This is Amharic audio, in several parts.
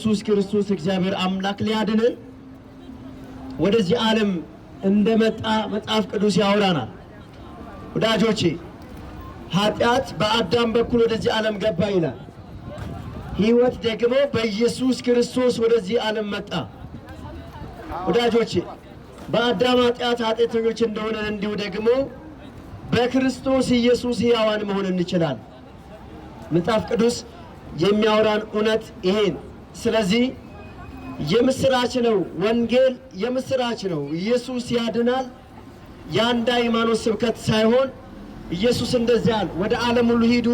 ኢየሱስ ክርስቶስ እግዚአብሔር አምላክ ሊያድነን ወደዚህ ዓለም እንደመጣ መጽሐፍ ቅዱስ ያወራናል። ወዳጆቼ ኃጢአት በአዳም በኩል ወደዚህ ዓለም ገባ ይላል። ሕይወት ደግሞ በኢየሱስ ክርስቶስ ወደዚህ ዓለም መጣ። ወዳጆቼ በአዳም ኃጢአተኞች እንደሆነ እንዲሁ ደግሞ በክርስቶስ ኢየሱስ ሕያዋን መሆን እንችላለን። መጽሐፍ ቅዱስ የሚያወራን እውነት ይሄን። ስለዚህ የምስራች ነው፣ ወንጌል የምስራች ነው። ኢየሱስ ያድናል። የአንድ ሃይማኖት ስብከት ሳይሆን ኢየሱስ እንደዚህ አለ፣ ወደ ዓለም ሁሉ ሂዱ፣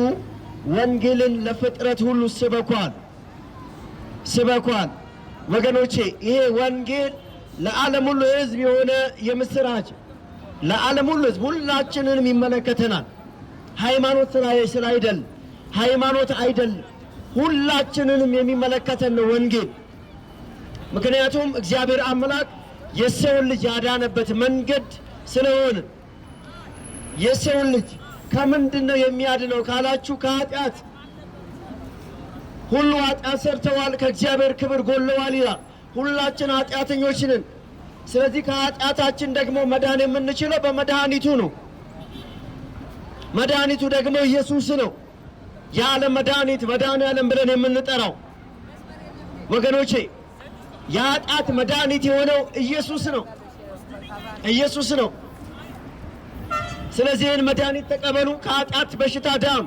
ወንጌልን ለፍጥረት ሁሉ ስበኳል። ወገኖቼ ይሄ ወንጌል ለዓለም ሁሉ ሕዝብ የሆነ የምስራች፣ ለዓለም ሁሉ ሕዝብ ሁላችንንም ይመለከተናል። ሃይማኖት ስላይደል ሃይማኖት አይደለም፣ ሁላችንንም የሚመለከተን ነው ወንጌል። ምክንያቱም እግዚአብሔር አምላክ የሰውን ልጅ ያዳነበት መንገድ ስለሆነ። የሰውን ልጅ ከምንድነው የሚያድነው ካላችሁ ከኃጢአት። ሁሉ ኃጢአት ሰርተዋል፣ ከእግዚአብሔር ክብር ጎለዋል ይላል። ሁላችን ኃጢአተኞች ነን። ስለዚህ ከኃጢአታችን ደግሞ መዳን የምንችለው በመድኃኒቱ ነው። መድኃኒቱ ደግሞ ኢየሱስ ነው። የዓለም መድኃኒት መድኃኔዓለም ብለን የምንጠራው ወገኖቼ የኃጢአት መድኃኒት የሆነው ኢየሱስ ነው። ስለዚህ ይህን መድኃኒት ተቀበሉ፣ ከኃጢአት በሽታ ዳኑ።